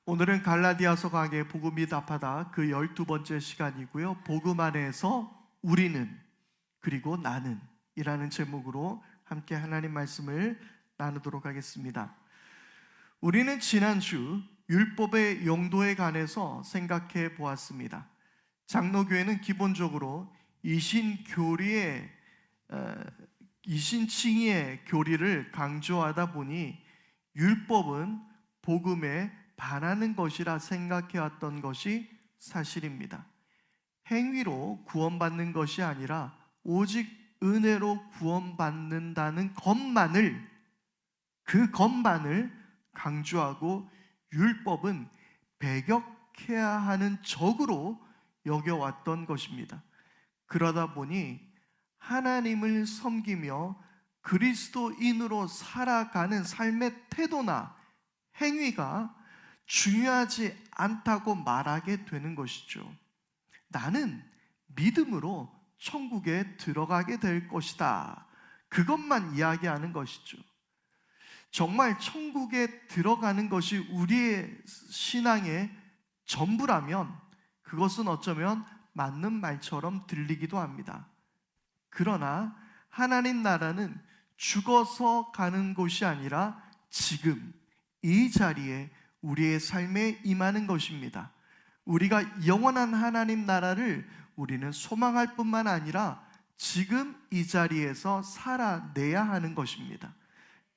오늘은 갈라디아서 강의 복음이 답하다 그 12번째 시간이고요. 복음 안에서 우리는 그리고 나는 이라는 제목으로 함께 하나님 말씀을 나누도록 하겠습니다. 우리는 지난주 율법의 용도에 관해서 생각해 보았습니다. 장로교회는 기본적으로 이신칭의의 교리를 강조하다 보니 율법은 복음에 반하는 것이라 생각해왔던 것이 사실입니다. 행위로 구원받는 것이 아니라 오직 은혜로 구원받는다는 것만을 강조하고 율법은 배격해야 하는 적으로 여겨왔던 것입니다. 그러다 보니 하나님을 섬기며 그리스도인으로 살아가는 삶의 태도나 행위가 중요하지 않다고 말하게 되는 것이죠. 나는 믿음으로 천국에 들어가게 될 것이다. 그것만 이야기하는 것이죠. 정말 천국에 들어가는 것이 우리의 신앙의 전부라면 그것은 어쩌면 맞는 말처럼 들리기도 합니다. 그러나 하나님 나라는 죽어서 가는 곳이 아니라 지금 이 자리에 우리의 삶에 임하는 것입니다. 우리가 영원한 하나님 나라를 우리는 소망할 뿐만 아니라 지금 이 자리에서 살아내야 하는 것입니다.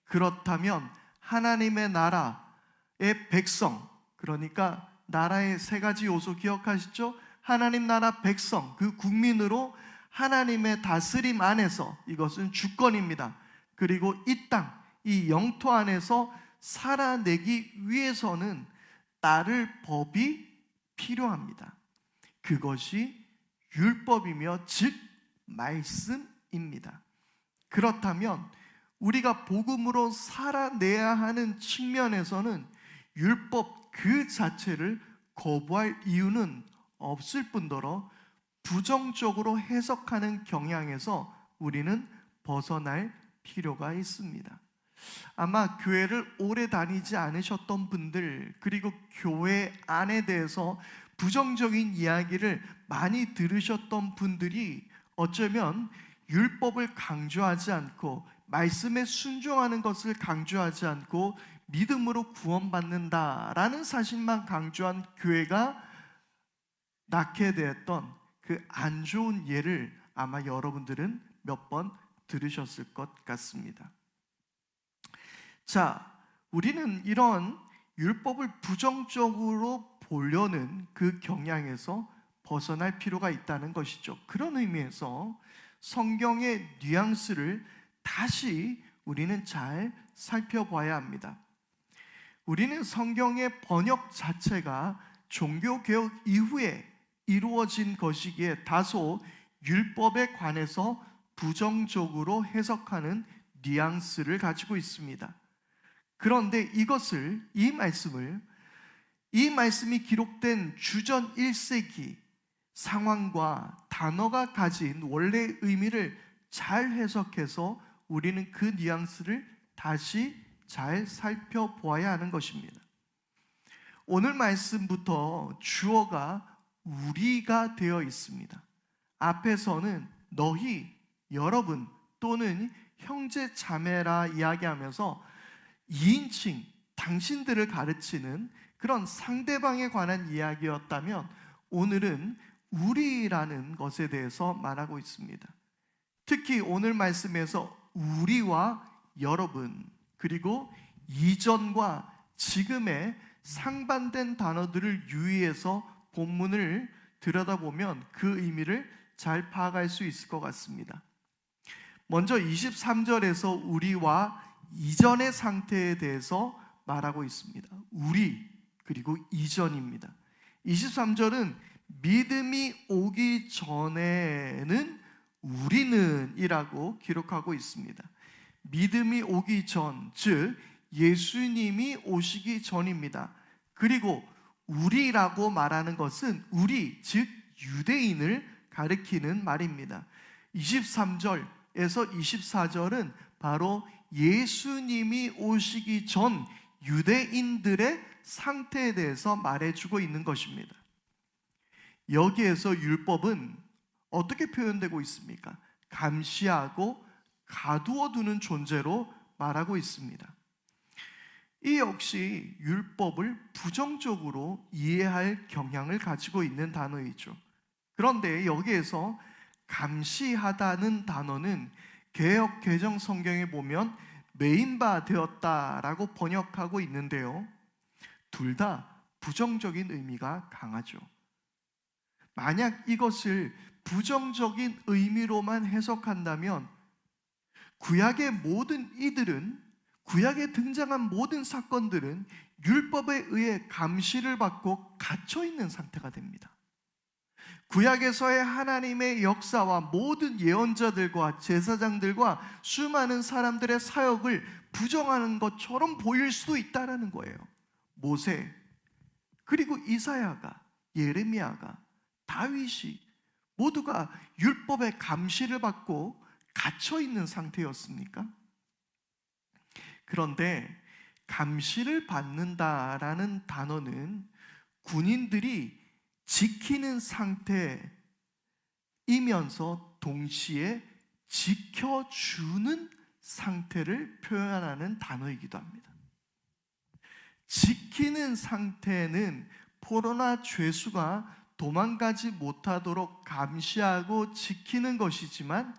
그렇다면 하나님의 나라의 백성, 그러니까 나라의 세 가지 요소 기억하시죠? 하나님 나라 백성, 그 국민으로 하나님의 다스림 안에서, 이것은 주권입니다. 그리고 이 땅, 이 영토 안에서 살아내기 위해서는 따를 법이 필요합니다. 그것이 율법이며 즉 말씀입니다. 그렇다면 우리가 복음으로 살아내야 하는 측면에서는 율법 그 자체를 거부할 이유는 없을 뿐더러 부정적으로 해석하는 경향에서 우리는 벗어날 필요가 있습니다. 아마 교회를 오래 다니지 않으셨던 분들, 그리고 교회 안에 대해서 부정적인 이야기를 많이 들으셨던 분들이 어쩌면 율법을 강조하지 않고 말씀에 순종하는 것을 강조하지 않고 믿음으로 구원받는다라는 사실만 강조한 교회가 낳게 되었던 그 안 좋은 예를 아마 여러분들은 몇 번 들으셨을 것 같습니다. 자, 우리는 이런 율법을 부정적으로 보려는 그 경향에서 벗어날 필요가 있다는 것이죠. 그런 의미에서 성경의 뉘앙스를 다시 우리는 잘 살펴봐야 합니다. 우리는 성경의 번역 자체가 종교개혁 이후에 이루어진 것이기에 다소 율법에 관해서 부정적으로 해석하는 뉘앙스를 가지고 있습니다. 그런데 이 말씀이 기록된 주전 1세기 상황과 단어가 가진 원래의 의미를 잘 해석해서 우리는 그 뉘앙스를 다시 잘 살펴보아야 하는 것입니다. 오늘 말씀부터 주어가 우리가 되어 있습니다. 앞에서는 너희, 여러분 또는 형제 자매라 이야기하면서 2인칭, 당신들을 가르치는 그런 상대방에 관한 이야기였다면 오늘은 우리라는 것에 대해서 말하고 있습니다. 특히 오늘 말씀에서 우리와 여러분, 그리고 이전과 지금의 상반된 단어들을 유의해서 본문을 들여다보면 그 의미를 잘 파악할 수 있을 것 같습니다. 먼저 23절에서 우리와 이전의 상태에 대해서 말하고 있습니다. 우리, 그리고 이전입니다. 23절은 믿음이 오기 전에는 우리는 이라고 기록하고 있습니다. 믿음이 오기 전, 즉 예수님이 오시기 전입니다. 그리고 우리라고 말하는 것은 우리, 즉 유대인을 가리키는 말입니다. 23절에서 24절은 바로 예수님이 오시기 전 유대인들의 상태에 대해서 말해주고 있는 것입니다. 여기에서 율법은 어떻게 표현되고 있습니까? 감시하고 가두어 두는 존재로 말하고 있습니다. 이 역시 율법을 부정적으로 이해할 경향을 가지고 있는 단어이죠. 그런데 여기에서 감시하다는 단어는 개역 개정 성경에 보면 메인바 되었다라고 번역하고 있는데요, 둘 다 부정적인 의미가 강하죠. 만약 이것을 부정적인 의미로만 해석한다면 구약의 모든 이들은, 구약에 등장한 모든 사건들은 율법에 의해 감시를 받고 갇혀 있는 상태가 됩니다. 구약에서의 하나님의 역사와 모든 예언자들과 제사장들과 수많은 사람들의 사역을 부정하는 것처럼 보일 수도 있다는 거예요. 모세, 그리고 이사야가, 예레미야가, 다윗이 모두가 율법의 감시를 받고 갇혀 있는 상태였습니까? 그런데 감시를 받는다라는 단어는 군인들이 지키는 상태이면서 동시에 지켜주는 상태를 표현하는 단어이기도 합니다. 지키는 상태는 포로나 죄수가 도망가지 못하도록 감시하고 지키는 것이지만,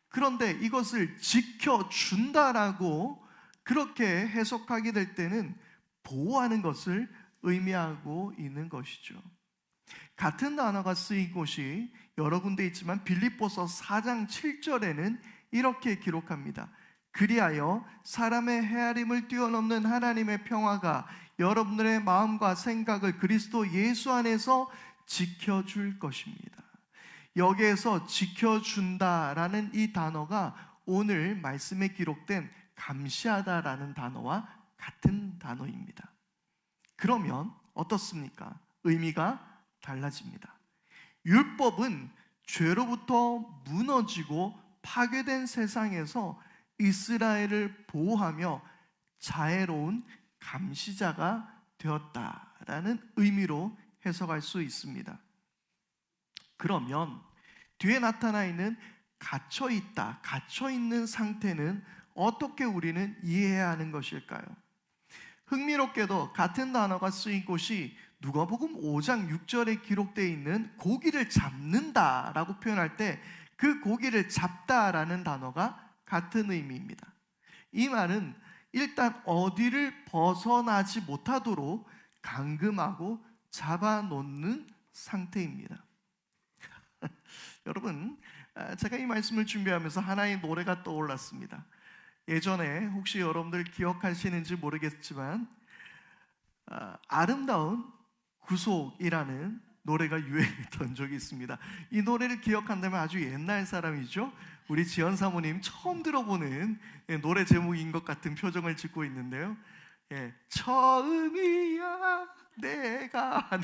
그런데 이것을 지켜준다라고 그렇게 해석하게 될 때는 보호하는 것을 의미하고 있는 것이죠. 같은 단어가 쓰인 곳이 여러 군데 있지만 빌립보서 4장 7절에는 이렇게 기록합니다. 그리하여 사람의 헤아림을 뛰어넘는 하나님의 평화가 여러분들의 마음과 생각을 그리스도 예수 안에서 지켜줄 것입니다. 여기에서 지켜준다라는 이 단어가 오늘 말씀에 기록된 감시하다라는 단어와 같은 단어입니다. 그러면 어떻습니까? 의미가 달라집니다. 율법은 죄로부터 무너지고 파괴된 세상에서 이스라엘을 보호하며 자애로운 감시자가 되었다라는 의미로 해석할 수 있습니다. 그러면 뒤에 나타나 있는 갇혀있다, 갇혀있는 상태는 어떻게 우리는 이해해야 하는 것일까요? 흥미롭게도 같은 단어가 쓰인 곳이 누가복음 5장 6절에 기록되어 있는 고기를 잡는다라고 표현할 때 그 고기를 잡다라는 단어가 같은 의미입니다. 이 말은 일단 어디를 벗어나지 못하도록 감금하고 잡아놓는 상태입니다. 여러분, 제가 이 말씀을 준비하면서 하나의 노래가 떠올랐습니다. 예전에 혹시 여러분들 기억하시는지 모르겠지만 아름다운 구속이라는 노래가 유행했던 적이 있습니다. 이 노래를 기억한다면 아주 옛날 사람이죠. 우리 지연 사모님 처음 들어보는 노래 제목인 것 같은 표정을 짓고 있는데요. 처음이야 내가 하는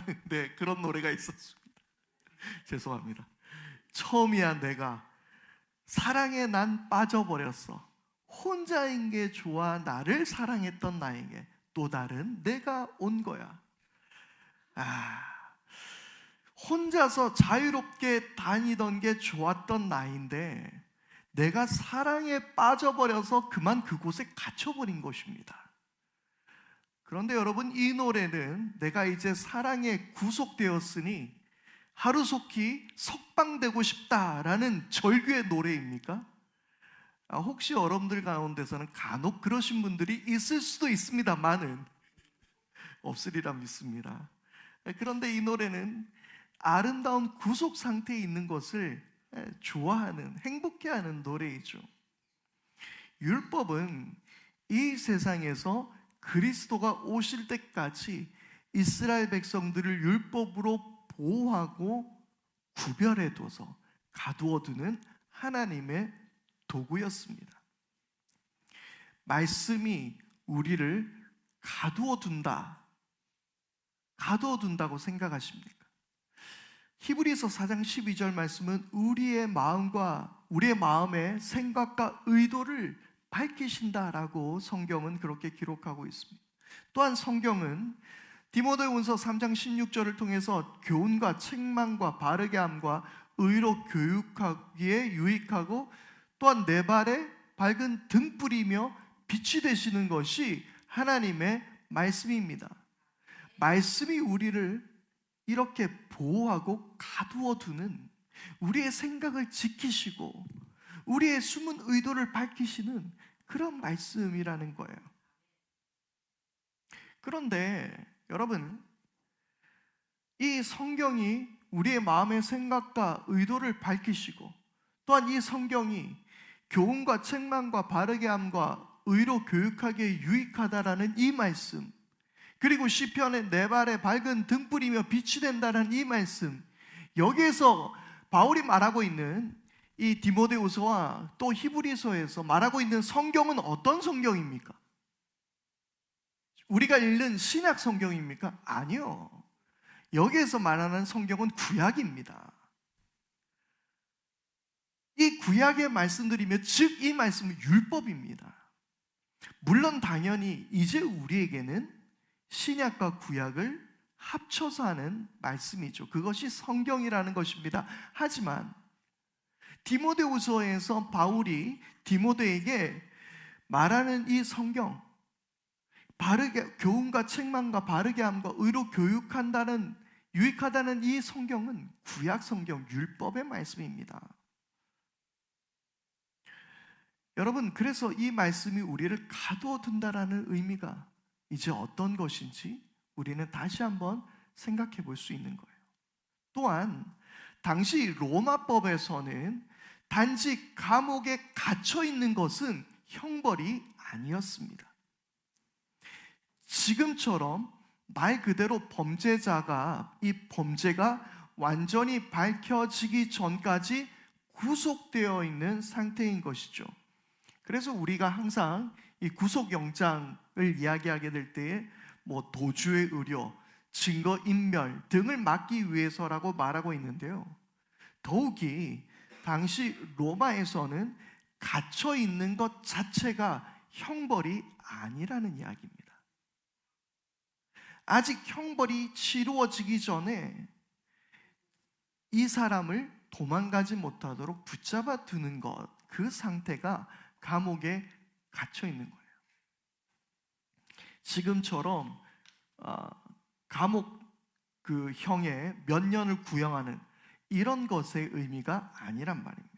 그런 노래가 있었습니다. 죄송합니다. 처음이야 내가, 사랑에 난 빠져버렸어, 혼자인 게 좋아 나를 사랑했던 나에게 또 다른 내가 온 거야. 혼자서 자유롭게 다니던 게 좋았던 나인데 내가 사랑에 빠져버려서 그만 그곳에 갇혀버린 것입니다. 그런데 여러분, 이 노래는 내가 이제 사랑에 구속되었으니 하루속히 석방되고 싶다라는 절규의 노래입니까? 혹시 여러분들 가운데서는 간혹 그러신 분들이 있을 수도 있습니다만은 없으리라 믿습니다. 그런데 이 노래는 아름다운 구속 상태에 있는 것을 좋아하는, 행복해하는 노래이죠. 율법은 이 세상에서 그리스도가 오실 때까지 이스라엘 백성들을 율법으로 보호하고 구별해둬서 가두어두는 하나님의 도구였습니다. 말씀이 우리를 가두어둔다고 생각하십니까? 히브리서 4장 12절 말씀은 우리의 마음의 생각과 의도를 밝히신다라고 성경은 그렇게 기록하고 있습니다. 또한 성경은 디모데후서 3장 16절을 통해서 교훈과 책망과 바르게 함과 의로 교육하기에 유익하고 또한 내 발에 밝은 등불이며 빛이 되시는 것이 하나님의 말씀입니다. 말씀이 우리를 이렇게 보호하고 가두어 두는, 우리의 생각을 지키시고 우리의 숨은 의도를 밝히시는 그런 말씀이라는 거예요. 그런데 여러분, 이 성경이 우리의 마음의 생각과 의도를 밝히시고 또한 이 성경이 교훈과 책망과 바르게 함과 의로 교육하기에 유익하다라는 이 말씀, 그리고 시편의 내 발에 밝은 등불이며 빛이 된다는 이 말씀, 여기에서 바울이 말하고 있는 이 디모데후서와 또 히브리서에서 말하고 있는 성경은 어떤 성경입니까? 우리가 읽는 신약 성경입니까? 아니요. 여기에서 말하는 성경은 구약입니다. 이 구약의 말씀들이며 즉 이 말씀은 율법입니다. 물론 당연히 이제 우리에게는 신약과 구약을 합쳐서 하는 말씀이죠. 그것이 성경이라는 것입니다. 하지만 디모데후서에서 바울이 디모데에게 말하는 이 성경, 바르게 교훈과 책망과 바르게 함과 의로 교육한다는, 유익하다는 이 성경은 구약 성경 율법의 말씀입니다. 여러분, 그래서 이 말씀이 우리를 가두어 둔다라는 의미가 이제 어떤 것인지 우리는 다시 한번 생각해 볼 수 있는 거예요. 또한 당시 로마법에서는 단지 감옥에 갇혀 있는 것은 형벌이 아니었습니다. 지금처럼 말 그대로 범죄자가 이 범죄가 완전히 밝혀지기 전까지 구속되어 있는 상태인 것이죠. 그래서 우리가 항상 이 구속영장을 이야기하게 될 때에 도주의 우려, 증거인멸 등을 막기 위해서라고 말하고 있는데요. 더욱이 당시 로마에서는 갇혀 있는 것 자체가 형벌이 아니라는 이야기입니다. 아직 형벌이 치루어지기 전에 이 사람을 도망가지 못하도록 붙잡아 두는 것, 그 상태가 감옥에 갇혀 있는 거예요. 지금처럼 감옥 그 형에 몇 년을 구형하는 이런 것의 의미가 아니란 말입니다.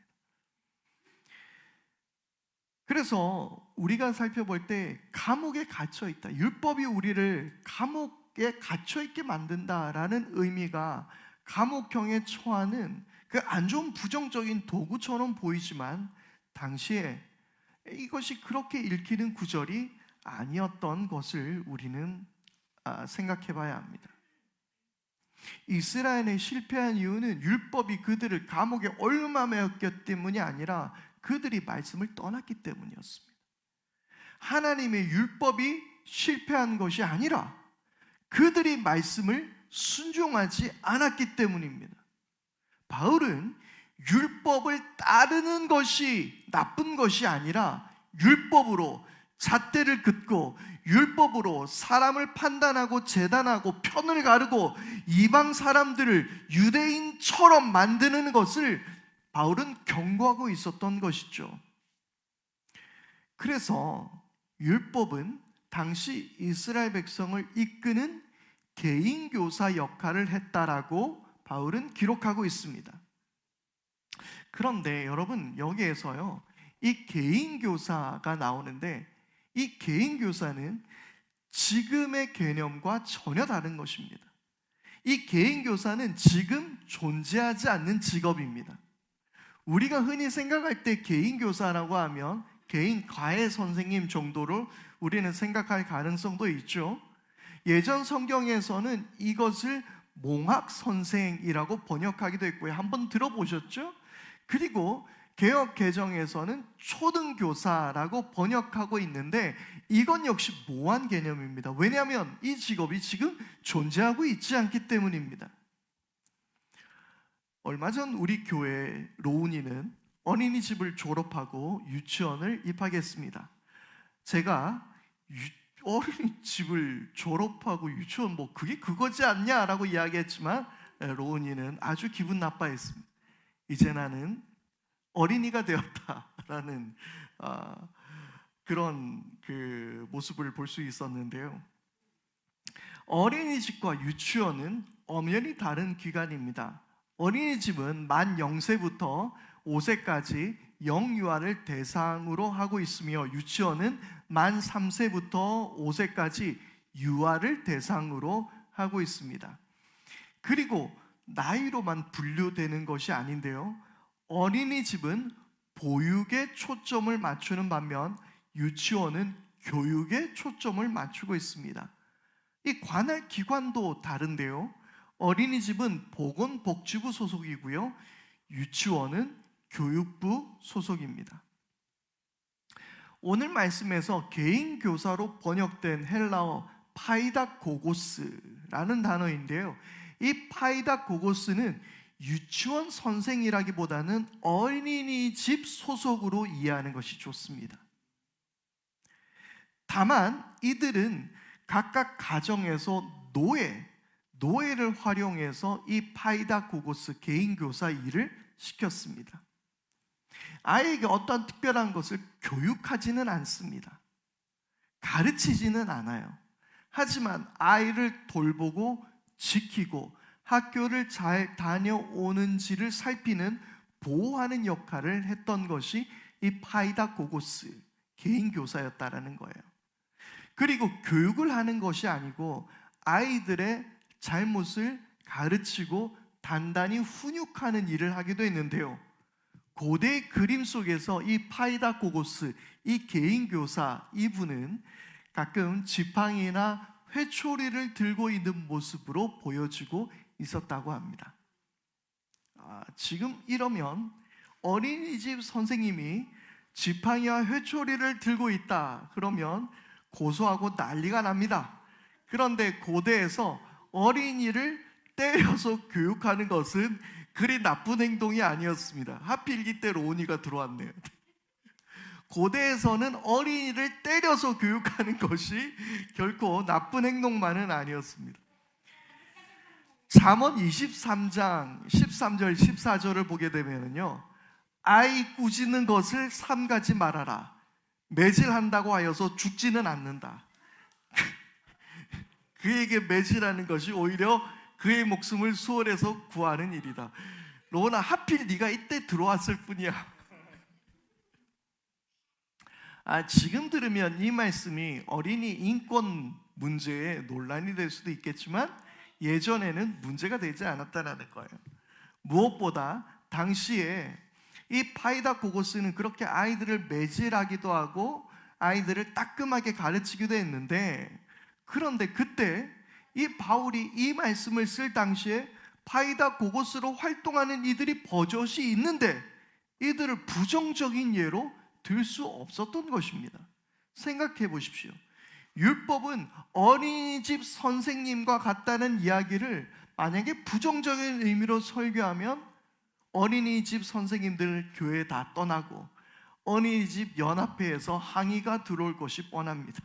그래서 우리가 살펴볼 때 감옥에 갇혀 있다, 율법이 우리를 감옥에 갇혀 있게 만든다라는 의미가 감옥형에 처하는 그 안 좋은 부정적인 도구처럼 보이지만 당시에 이것이 그렇게 읽히는 구절이 아니었던 것을 우리는 생각해 봐야 합니다. 이스라엘이 실패한 이유는 율법이 그들을 감옥에 얽매였기 때문이 아니라 그들이 말씀을 떠났기 때문이었습니다. 하나님의 율법이 실패한 것이 아니라 그들이 말씀을 순종하지 않았기 때문입니다. 바울은 율법을 따르는 것이 나쁜 것이 아니라 율법으로 잣대를 긋고 율법으로 사람을 판단하고 재단하고 편을 가르고 이방 사람들을 유대인처럼 만드는 것을 바울은 경고하고 있었던 것이죠. 그래서 율법은 당시 이스라엘 백성을 이끄는 개인교사 역할을 했다라고 바울은 기록하고 있습니다. 그런데 여러분, 여기에서요, 이 개인교사가 나오는데 이 개인교사는 지금의 개념과 전혀 다른 것입니다. 이 개인교사는 지금 존재하지 않는 직업입니다. 우리가 흔히 생각할 때 개인교사라고 하면 개인 과외 선생님 정도로 우리는 생각할 가능성도 있죠. 예전 성경에서는 이것을 몽학 선생이라고 번역하기도 했고요. 한번 들어보셨죠? 그리고 개역 개정에서는 초등교사라고 번역하고 있는데 이건 역시 모호한 개념입니다. 왜냐하면 이 직업이 지금 존재하고 있지 않기 때문입니다. 얼마 전 우리 교회 로운이는 어린이집을 졸업하고 유치원을 입학했습니다. 제가 어린이집을 졸업하고 유치원 뭐 그게 그거지 않냐라고 이야기했지만 로운이는 아주 기분 나빠했습니다. 이제 나는 어린이가 되었다라는 그런 그 모습을 볼 수 있었는데요. 어린이집과 유치원은 엄연히 다른 기관입니다. 어린이집은 만 0세부터 5세까지 영유아를 대상으로 하고 있으며 유치원은 만 3세부터 5세까지 유아를 대상으로 하고 있습니다. 그리고 나이로만 분류되는 것이 아닌데요. 어린이집은 보육에 초점을 맞추는 반면 유치원은 교육에 초점을 맞추고 있습니다. 이 관할 기관도 다른데요. 어린이집은 보건복지부 소속이고요. 유치원은 교육부 소속입니다. 오늘 말씀에서 개인 교사로 번역된 헬라어 파이다고고스라는 단어인데요. 이 파이다고고스는 유치원 선생이라기보다는 어린이집 소속으로 이해하는 것이 좋습니다. 다만 이들은 각각 가정에서 노예를 활용해서 이 파이다고고스 개인 교사 일을 시켰습니다. 아이에게 어떤 특별한 것을 교육하지는 않습니다. 가르치지는 않아요. 하지만 아이를 돌보고 지키고 학교를 잘 다녀오는지를 살피는 보호하는 역할을 했던 것이 이 파이다고고스 개인 교사였다라는 거예요. 그리고 교육을 하는 것이 아니고 아이들의 잘못을 가르치고 단단히 훈육하는 일을 하기도 했는데요. 고대 그림 속에서 이 파이다고고스, 이 개인 교사 이분은 가끔 지팡이나 회초리를 들고 있는 모습으로 보여지고 있었다고 합니다. 지금 이러면 어린이집 선생님이 지팡이와 회초리를 들고 있다 그러면 고소하고 난리가 납니다. 그런데 고대에서 어린이를 때려서 교육하는 것은 그리 나쁜 행동이 아니었습니다. 하필 이때 로운이가 들어왔네요. 고대에서는 어린이를 때려서 교육하는 것이 결코 나쁜 행동만은 아니었습니다. 잠언 23장 13절 14절을 보게 되면요, 아이 꾸짖는 것을 삼가지 말아라. 매질한다고 하여서 죽지는 않는다. 그에게 매질하는 것이 오히려 그의 목숨을 수월해서 구하는 일이다. 로나, 하필 네가 이때 들어왔을 뿐이야. 지금 들으면 이 말씀이 어린이 인권 문제에 논란이 될 수도 있겠지만 예전에는 문제가 되지 않았다는 거예요. 무엇보다 당시에 이 파이다고고스는 그렇게 아이들을 매질하기도 하고 아이들을 따끔하게 가르치기도 했는데, 그런데 그때 이 바울이 이 말씀을 쓸 당시에 파이다고고스로 활동하는 이들이 버젓이 있는데 이들을 부정적인 예로 들 수 없었던 것입니다. 생각해 보십시오. 율법은 어린이집 선생님과 같다는 이야기를 만약에 부정적인 의미로 설교하면 어린이집 선생님들 교회 다 떠나고 어린이집 연합회에서 항의가 들어올 것이 뻔합니다.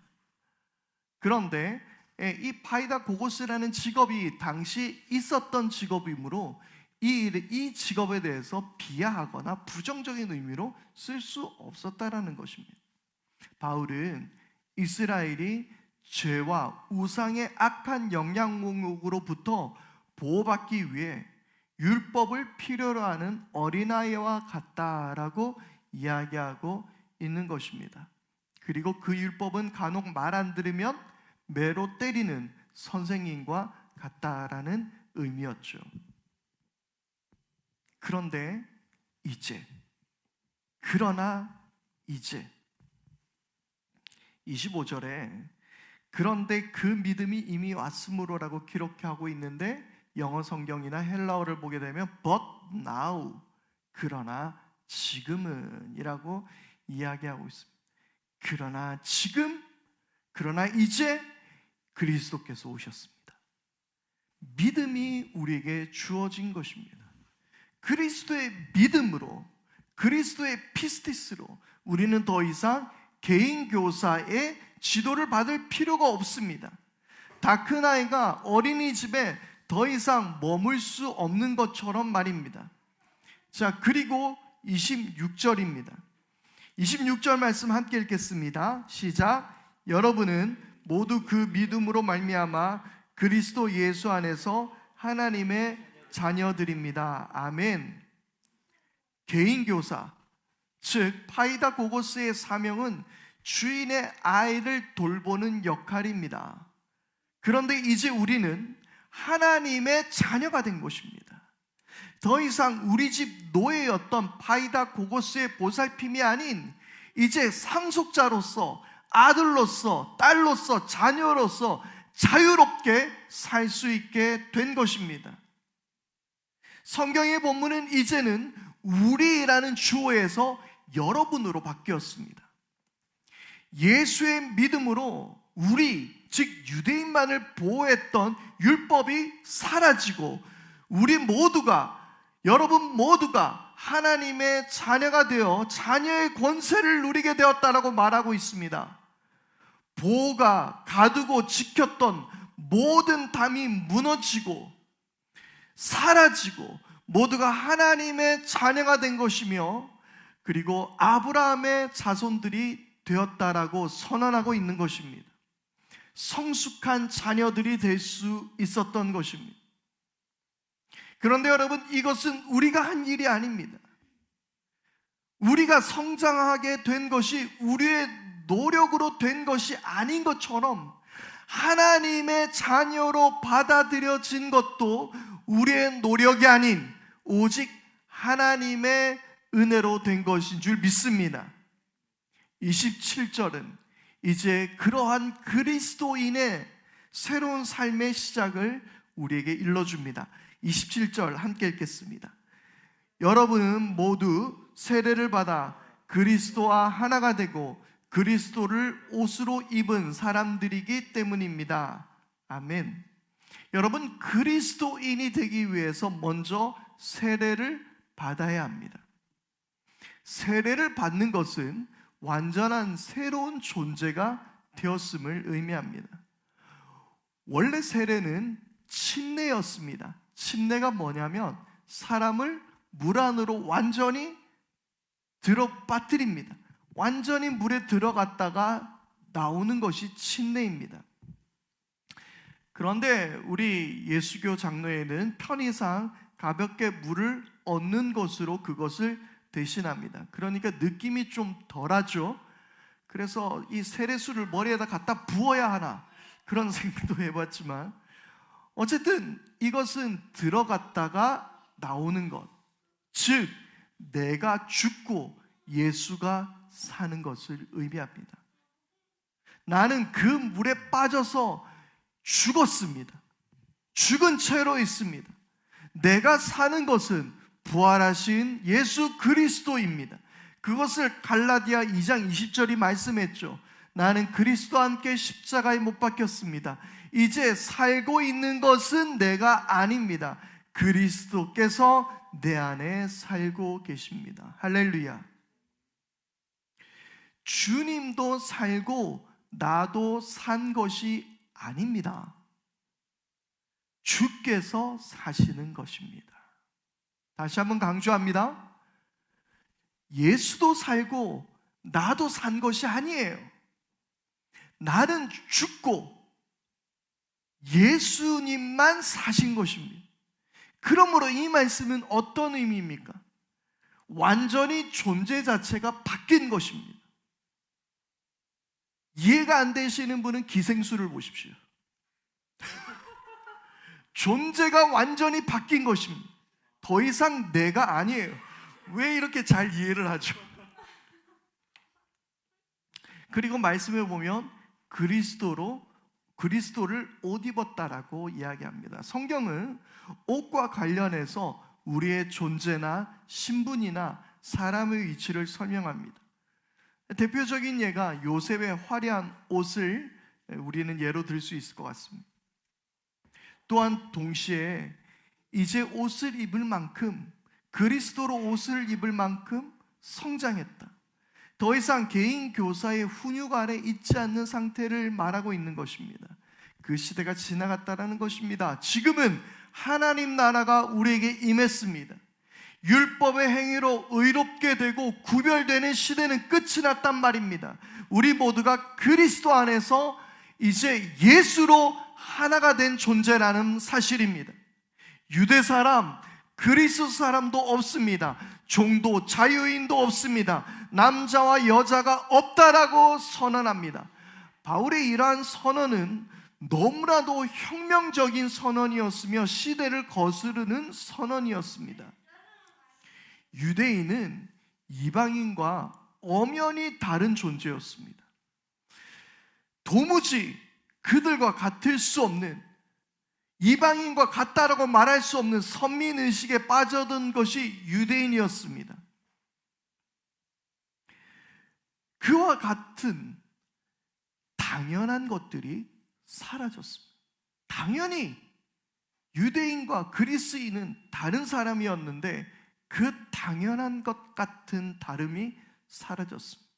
그런데 이 파이다고고스라는 직업이 당시 있었던 직업이므로 이 직업에 대해서 비하하거나 부정적인 의미로 쓸 수 없었다라는 것입니다. 바울은 이스라엘이 죄와 우상의 악한 영향력으로부터 보호받기 위해 율법을 필요로 하는 어린아이와 같다라고 이야기하고 있는 것입니다. 그리고 그 율법은 간혹 말 안 들으면 매로 때리는 선생님과 같다라는 의미였죠. 그러나 이제 25절에 그런데 그 믿음이 이미 왔으므로라고 기록하고 있는데, 영어 성경이나 헬라어를 보게 되면 but now, 그러나 지금은 이라고 이야기하고 있습니다. 그러나 지금, 그러나 이제 그리스도께서 오셨습니다. 믿음이 우리에게 주어진 것입니다. 그리스도의 믿음으로 그리스도의 피스티스로 우리는 더 이상 개인 교사의 지도를 받을 필요가 없습니다. 다 큰 아이가 어린이집에 더 이상 머물 수 없는 것처럼 말입니다. 자, 그리고 26절입니다. 26절 말씀 함께 읽겠습니다. 시작. 여러분은 모두 그 믿음으로 말미암아 그리스도 예수 안에서 하나님의 자녀들입니다. 아멘. 개인 교사, 즉 파이다고고스의 사명은 주인의 아이를 돌보는 역할입니다. 그런데 이제 우리는 하나님의 자녀가 된 것입니다. 더 이상 우리 집 노예였던 파이다고고스의 보살핌이 아닌 이제 상속자로서, 아들로서, 딸로서, 자녀로서 자유롭게 살 수 있게 된 것입니다. 성경의 본문은 이제는 우리라는 주어에서 여러분으로 바뀌었습니다. 예수의 믿음으로 우리, 즉 유대인만을 보호했던 율법이 사라지고 우리 모두가, 여러분 모두가 하나님의 자녀가 되어 자녀의 권세를 누리게 되었다라고 말하고 있습니다. 보호가 가두고 지켰던 모든 담이 무너지고 사라지고 모두가 하나님의 자녀가 된 것이며, 그리고 아브라함의 자손들이 되었다라고 선언하고 있는 것입니다. 성숙한 자녀들이 될 수 있었던 것입니다. 그런데 여러분, 이것은 우리가 한 일이 아닙니다. 우리가 성장하게 된 것이 우리의 노력으로 된 것이 아닌 것처럼 하나님의 자녀로 받아들여진 것도 우리의 노력이 아닌 오직 하나님의 은혜로 된 것인 줄 믿습니다. 27절은 이제 그러한 그리스도인의 새로운 삶의 시작을 우리에게 일러줍니다. 27절 함께 읽겠습니다. 여러분은 모두 세례를 받아 그리스도와 하나가 되고 그리스도를 옷으로 입은 사람들이기 때문입니다. 아멘. 여러분, 그리스도인이 되기 위해서 먼저 세례를 받아야 합니다. 세례를 받는 것은 완전한 새로운 존재가 되었음을 의미합니다. 원래 세례는 침례였습니다. 침례가 뭐냐면 사람을 물 안으로 완전히 빠뜨립니다. 완전히 물에 들어갔다가 나오는 것이 침례입니다. 그런데 우리 예수교 장로회는 편의상 가볍게 물을 얻는 것으로 그것을 대신합니다. 그러니까 느낌이 좀 덜하죠. 그래서 이 세례수를 머리에다 갖다 부어야 하나 그런 생각도 해봤지만, 어쨌든 이것은 들어갔다가 나오는 것, 즉 내가 죽고 예수가 사는 것을 의미합니다. 나는 그 물에 빠져서 죽었습니다. 죽은 채로 있습니다. 내가 사는 것은 부활하신 예수 그리스도입니다. 그것을 갈라디아 2장 20절이 말씀했죠. 나는 그리스도와 함께 십자가에 못 박혔습니다. 이제 살고 있는 것은 내가 아닙니다. 그리스도께서 내 안에 살고 계십니다. 할렐루야. 주님도 살고 나도 산 것이 아닙니다. 주께서 사시는 것입니다. 다시 한번 강조합니다. 예수도 살고 나도 산 것이 아니에요. 나는 죽고 예수님만 사신 것입니다. 그러므로 이 말씀은 어떤 의미입니까? 완전히 존재 자체가 바뀐 것입니다. 이해가 안 되시는 분은 기생수를 보십시오. 존재가 완전히 바뀐 것입니다. 더 이상 내가 아니에요. 왜 이렇게 잘 이해를 하죠? 그리고 말씀에 보면 그리스도를 옷 입었다라고 이야기합니다. 성경은 옷과 관련해서 우리의 존재나 신분이나 사람의 위치를 설명합니다. 대표적인 예가 요셉의 화려한 옷을 우리는 예로 들 수 있을 것 같습니다. 또한 동시에 이제 옷을 입을 만큼, 그리스도로 옷을 입을 만큼 성장했다. 더 이상 개인 교사의 훈육 아래 있지 않는 상태를 말하고 있는 것입니다. 그 시대가 지나갔다라는 것입니다. 지금은 하나님 나라가 우리에게 임했습니다. 율법의 행위로 의롭게 되고 구별되는 시대는 끝이 났단 말입니다. 우리 모두가 그리스도 안에서 이제 예수로 하나가 된 존재라는 사실입니다. 유대 사람, 그리스 사람도 없습니다. 종도 자유인도 없습니다. 남자와 여자가 없다라고 선언합니다. 바울의 이러한 선언은 너무나도 혁명적인 선언이었으며 시대를 거스르는 선언이었습니다. 유대인은 이방인과 엄연히 다른 존재였습니다. 도무지 그들과 같을 수 없는, 이방인과 같다라고 말할 수 없는 선민의식에 빠져든 것이 유대인이었습니다. 그와 같은 당연한 것들이 사라졌습니다. 당연히 유대인과 그리스인은 다른 사람이었는데 그 당연한 것 같은 다름이 사라졌습니다.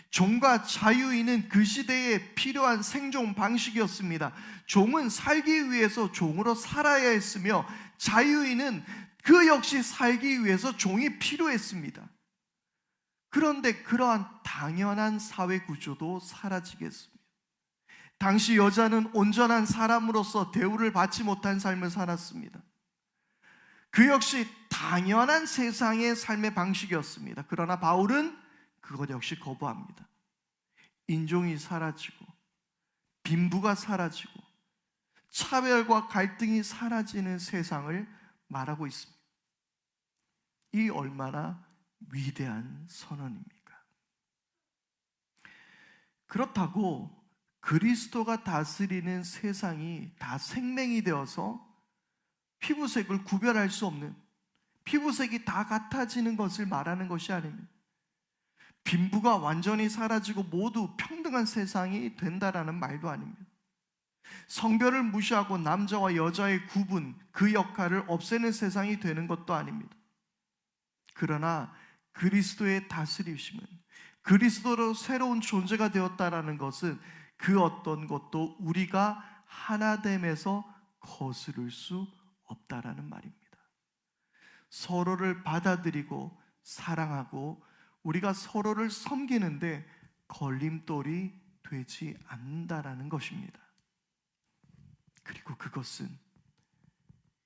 종과 자유인은 그 시대에 필요한 생존 방식이었습니다. 종은 살기 위해서 종으로 살아야 했으며 자유인은 그 역시 살기 위해서 종이 필요했습니다. 그런데 그러한 당연한 사회 구조도 사라지겠습니다. 당시 여자는 온전한 사람으로서 대우를 받지 못한 삶을 살았습니다. 그 역시 당연한 세상의 삶의 방식이었습니다. 그러나 바울은 그것 역시 거부합니다. 인종이 사라지고 빈부가 사라지고 차별과 갈등이 사라지는 세상을 말하고 있습니다. 이 얼마나 위대한 선언입니까? 그렇다고 그리스도가 다스리는 세상이 다 생명이 되어서 피부색을 구별할 수 없는, 피부색이 다 같아지는 것을 말하는 것이 아닙니다. 빈부가 완전히 사라지고 모두 평등한 세상이 된다라는 말도 아닙니다. 성별을 무시하고 남자와 여자의 구분, 그 역할을 없애는 세상이 되는 것도 아닙니다. 그러나 그리스도의 다스리심은, 그리스도로 새로운 존재가 되었다라는 것은 그 어떤 것도 우리가 하나됨에서 거스를 수 없다라는 말입니다. 서로를 받아들이고 사랑하고 우리가 서로를 섬기는데 걸림돌이 되지 않는다라는 것입니다. 그리고 그것은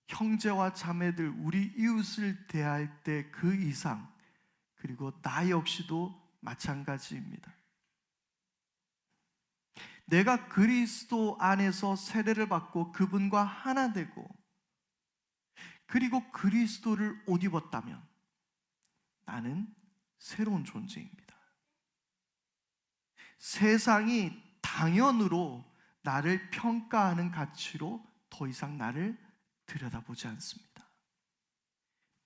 형제와 자매들, 우리 이웃을 대할 때 그 이상, 그리고 나 역시도 마찬가지입니다. 내가 그리스도 안에서 세례를 받고 그분과 하나 되고 그리고 그리스도를 옷 입었다면 나는 새로운 존재입니다. 세상이 당연으로 나를 평가하는 가치로 더 이상 나를 들여다보지 않습니다.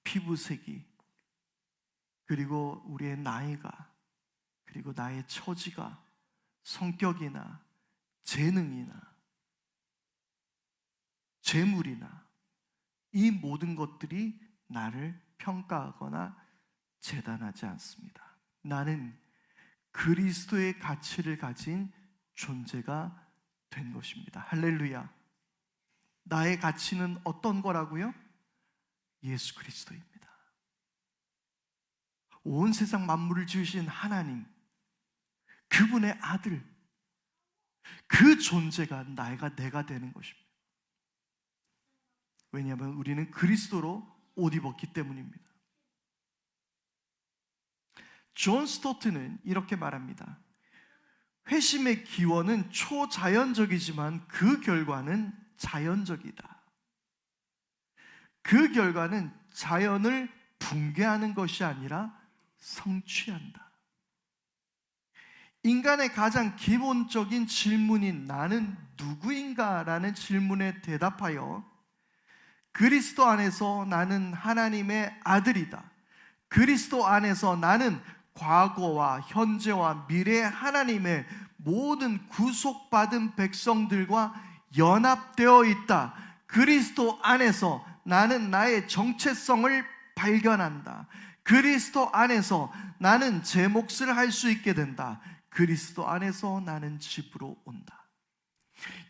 피부색이, 그리고 우리의 나이가, 그리고 나의 처지가, 성격이나 재능이나 재물이나 이 모든 것들이 나를 평가하거나 재단하지 않습니다. 나는 그리스도의 가치를 가진 존재가 된 것입니다. 할렐루야. 나의 가치는 어떤 거라고요? 예수 그리스도입니다. 온 세상 만물을 지으신 하나님, 그분의 아들, 그 존재가 내가 되는 것입니다. 왜냐하면 우리는 그리스도로 옷 입었기 때문입니다. 존 스토트는 이렇게 말합니다. 회심의 기원은 초자연적이지만 그 결과는 자연적이다. 그 결과는 자연을 붕괴하는 것이 아니라 성취한다. 인간의 가장 기본적인 질문인 나는 누구인가? 라는 질문에 대답하여 그리스도 안에서 나는 하나님의 아들이다. 그리스도 안에서 나는 과거와 현재와 미래의 하나님의 모든 구속받은 백성들과 연합되어 있다. 그리스도 안에서 나는 나의 정체성을 발견한다. 그리스도 안에서 나는 제 몫을 할 수 있게 된다. 그리스도 안에서 나는 집으로 온다.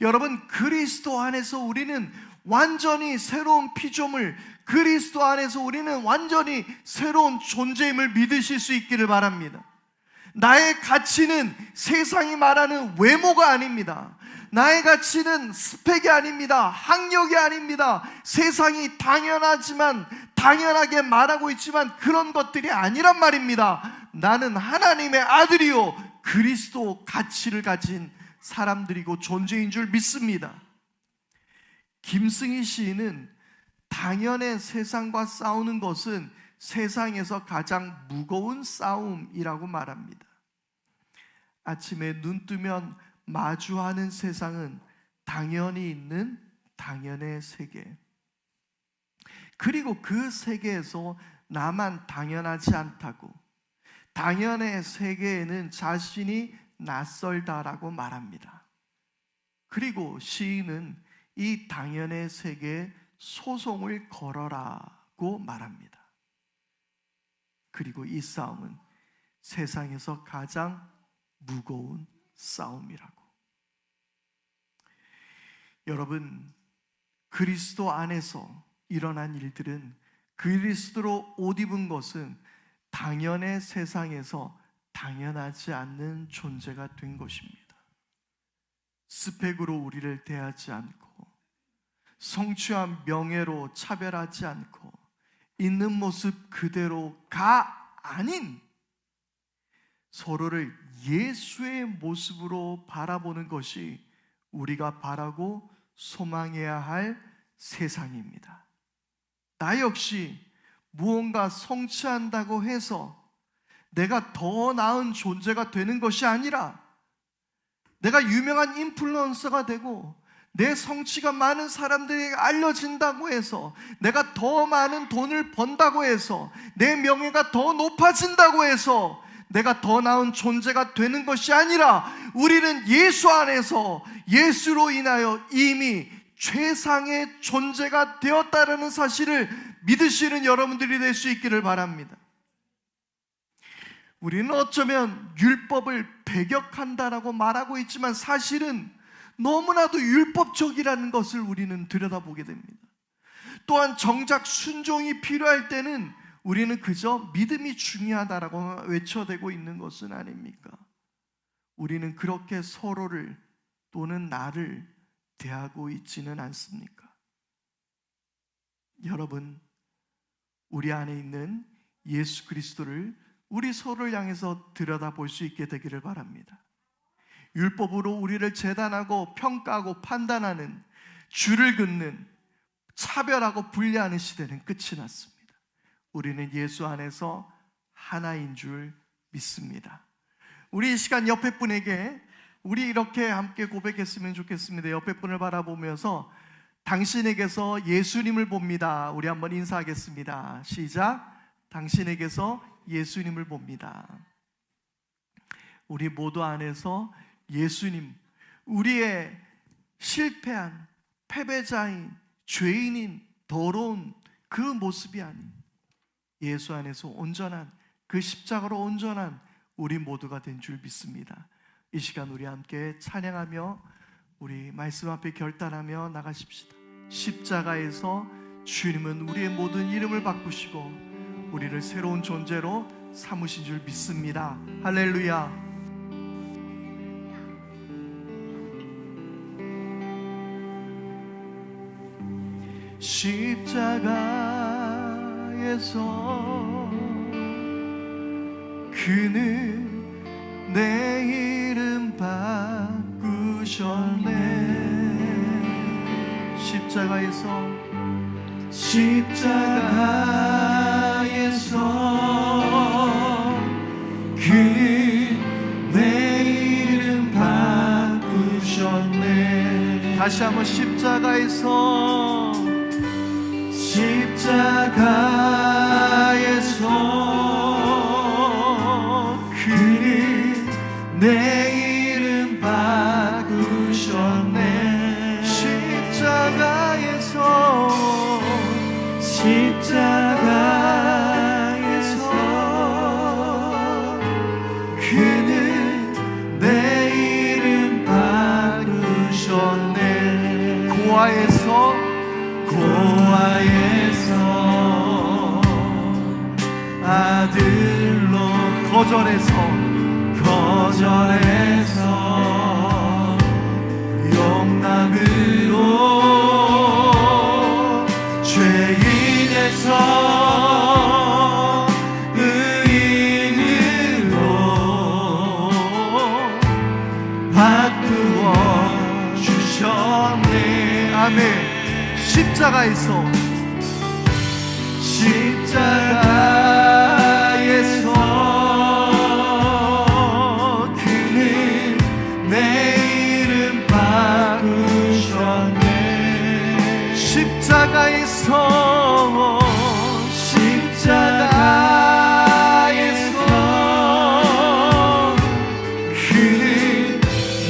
여러분, 그리스도 안에서 우리는 완전히 새로운 피조물, 그리스도 안에서 우리는 완전히 새로운 존재임을 믿으실 수 있기를 바랍니다. 나의 가치는 세상이 말하는 외모가 아닙니다. 나의 가치는 스펙이 아닙니다. 학력이 아닙니다. 세상이 당연하게 말하고 있지만 그런 것들이 아니란 말입니다. 나는 하나님의 아들이요 그리스도 가치를 가진 사람들이고 존재인 줄 믿습니다. 김승희 시인은 당연의 세상과 싸우는 것은 세상에서 가장 무거운 싸움이라고 말합니다. 아침에 눈 뜨면 마주하는 세상은 당연히 있는 당연의 세계, 그리고 그 세계에서 나만 당연하지 않다고, 당연의 세계에는 자신이 낯설다라고 말합니다. 그리고 시인은 이 당연의 세계에 소송을 걸어라고 말합니다. 그리고 이 싸움은 세상에서 가장 무거운 싸움이라고. 여러분, 그리스도 안에서 일어난 일들은, 그리스도로 옷 입은 것은 당연의 세상에서 당연하지 않는 존재가 된 것입니다. 스펙으로 우리를 대하지 않고, 성취한 명예로 차별하지 않고, 있는 모습 그대로가 아닌 서로를 예수의 모습으로 바라보는 것이 우리가 바라고 소망해야 할 세상입니다. 나 역시 무언가 성취한다고 해서 내가 더 나은 존재가 되는 것이 아니라, 내가 유명한 인플루언서가 되고 내 성취가 많은 사람들에게 알려진다고 해서, 내가 더 많은 돈을 번다고 해서, 내 명예가 더 높아진다고 해서 내가 더 나은 존재가 되는 것이 아니라, 우리는 예수 안에서 예수로 인하여 이미 최상의 존재가 되었다는 사실을 믿으시는 여러분들이 될 수 있기를 바랍니다. 우리는 어쩌면 율법을 배격한다라고 말하고 있지만 사실은 너무나도 율법적이라는 것을 우리는 들여다보게 됩니다. 또한 정작 순종이 필요할 때는 우리는 그저 믿음이 중요하다라고 외쳐대고 있는 것은 아닙니까? 우리는 그렇게 서로를 또는 나를 대하고 있지는 않습니까? 여러분, 우리 안에 있는 예수 그리스도를 우리 서로를 향해서 들여다볼 수 있게 되기를 바랍니다. 율법으로 우리를 재단하고 평가하고 판단하는, 줄을 긋는, 차별하고 분리하는 시대는 끝이 났습니다. 우리는 예수 안에서 하나인 줄 믿습니다. 우리 이 시간 옆에 분에게 우리 이렇게 함께 고백했으면 좋겠습니다. 옆에 분을 바라보면서 당신에게서 예수님을 봅니다. 우리 한번 인사하겠습니다. 시작. 당신에게서 예수님을 봅니다. 우리 모두 안에서 예수님, 우리의 실패한, 패배자인, 죄인인, 더러운 그 모습이 아닌 예수 안에서 온전한, 그 십자가로 온전한 우리 모두가 된 줄 믿습니다. 이 시간 우리 함께 찬양하며 우리 말씀 앞에 결단하며 나가십시다. 십자가에서 주님은 우리의 모든 이름을 바꾸시고 우리를 새로운 존재로 삼으신 줄 믿습니다. 할렐루야. 십자가에서 그는 내 이름 바꾸셨네. 십자가에서 그는 내 이름 바꾸셨네. 다시 한번 십자가에서 그는 내 이름 바꾸셨네. 십자가에서 거절해서 용납으로 죄인에서 의인으로 바꾸어 주셨네. 아멘. 십자가에서 그는 내 이름 바꾸셨네. 십자가에서 그는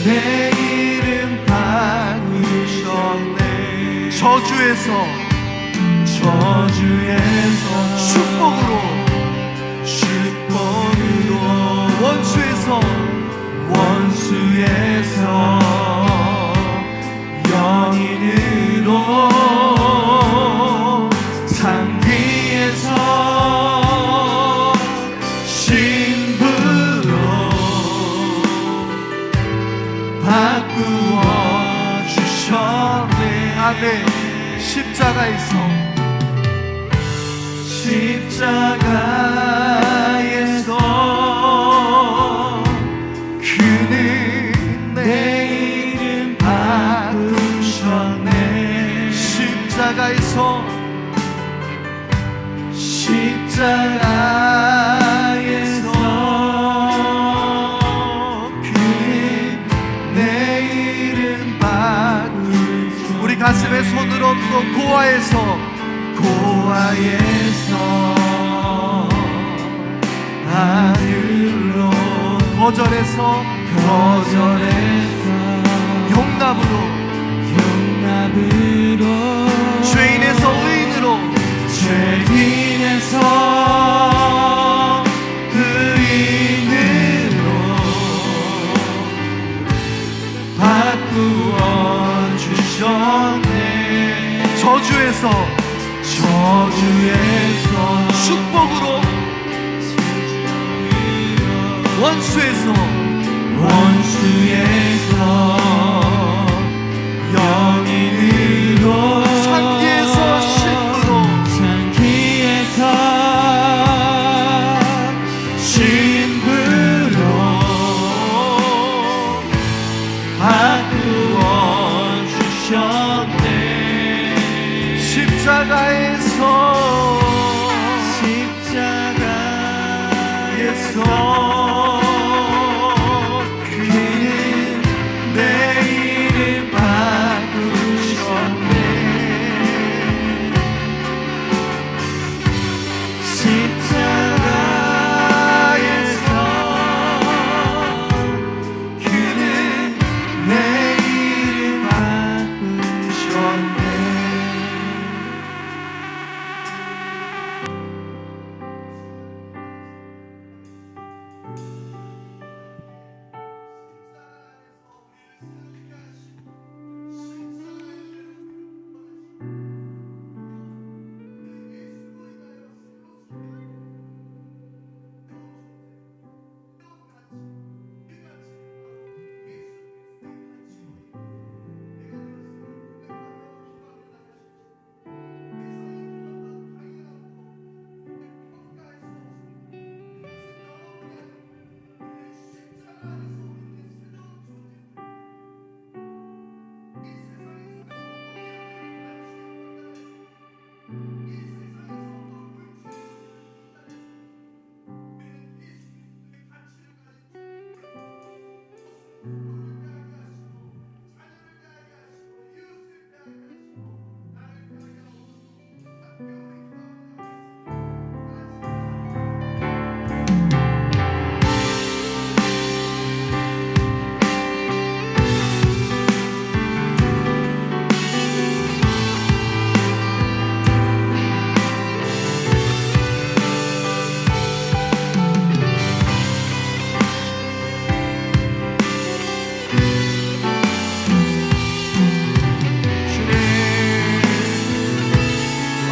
내 이름 바꾸셨네. 저주에서 축복으로 원수에서 연인으로 상기에서 신부로 바꾸어 주셨네. 아멘. 십자가에서 그는 내 이름 바꾸셨네. 십자가에서 그는 내 이름 바꾸셨네. 우리 가슴에 손을 얹고 고아에서 아들로 거절해서 용납으로 죄인에서 의인으로 바꾸어 주셨네. 저주에서 축복으로 원수에서 영인으로 상기에서 신부로 바꾸어 주셨네. 십자가에서 그는 내 이름 바꾸셨네. 십자가에서 그는 내 이름 바꾸셨네.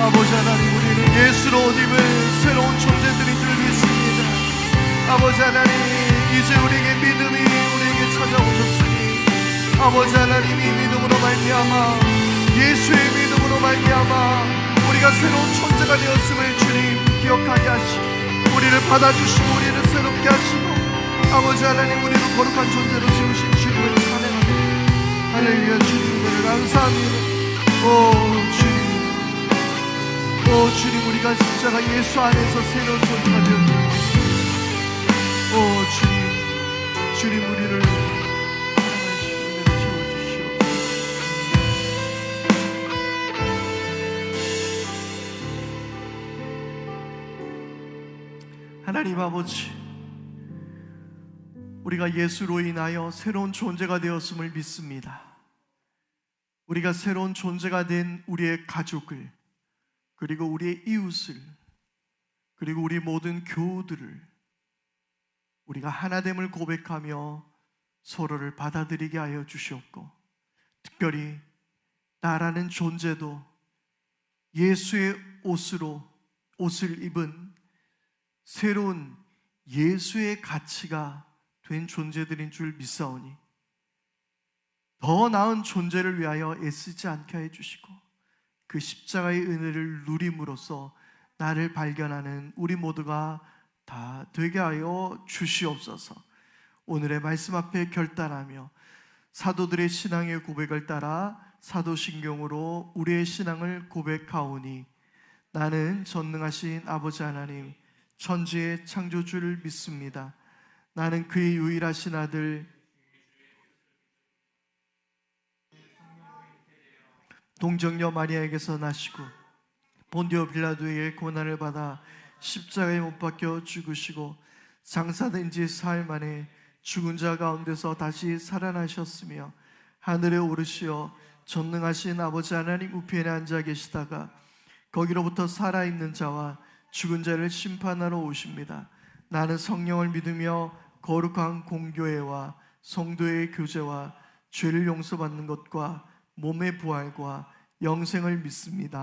아버지 하나님, 우리는 예수로 옷 입은 새로운 존재들인 줄 믿습니다. 아버지 하나님, 이제 우리에게 믿음이 우리에게 찾아오셨으니 아버지 하나님, 이 믿음으로 말미암아, 예수의 믿음으로 말미암아 우리가 새로운 존재가 되었음을 주님 기억하게 하시고, 우리를 받아주시고 우리를 새롭게 하시고 아버지 하나님, 우리를 거룩한 존재로 세우신 주님을 찬양합니다. 할렐루야. 주님을 감사합니다. 오 주님, 우리가 십자가 예수 안에서 새로운 존재가 되었습니다. 주님 우리를 사랑하시고 은혜를 채워주시옵소서. 하나님 아버지, 우리가 예수로 인하여 새로운 존재가 되었음을 믿습니다. 우리가 새로운 존재가 된 우리의 가족을, 그리고 우리의 이웃을, 그리고 우리 모든 교우들을 우리가 하나됨을 고백하며 서로를 받아들이게 하여 주시옵고, 특별히 나라는 존재도 예수의 옷을 입은 새로운 예수의 가치가 된 존재들인 줄 믿사오니 더 나은 존재를 위하여 애쓰지 않게 해주시고, 그 십자가의 은혜를 누림으로써 나를 발견하는 우리 모두가 다 되게 하여 주시옵소서. 오늘의 말씀 앞에 결단하며 사도들의 신앙의 고백을 따라 사도신경으로 우리의 신앙을 고백하오니, 나는 전능하신 아버지 하나님, 천지의 창조주를 믿습니다. 나는 그의 유일하신 아들 동정녀 마리아에게서 나시고 본디오 빌라도의 고난을 받아 십자가에 못 박혀 죽으시고 장사된 지 사흘 만에 죽은 자 가운데서 다시 살아나셨으며 하늘에 오르시어 전능하신 아버지 하나님 우편에 앉아 계시다가 거기로부터 살아있는 자와 죽은 자를 심판하러 오십니다. 나는 성령을 믿으며 거룩한 공교회와 성도의 교제와 죄를 용서받는 것과 몸의 부활과 영생을 믿습니다.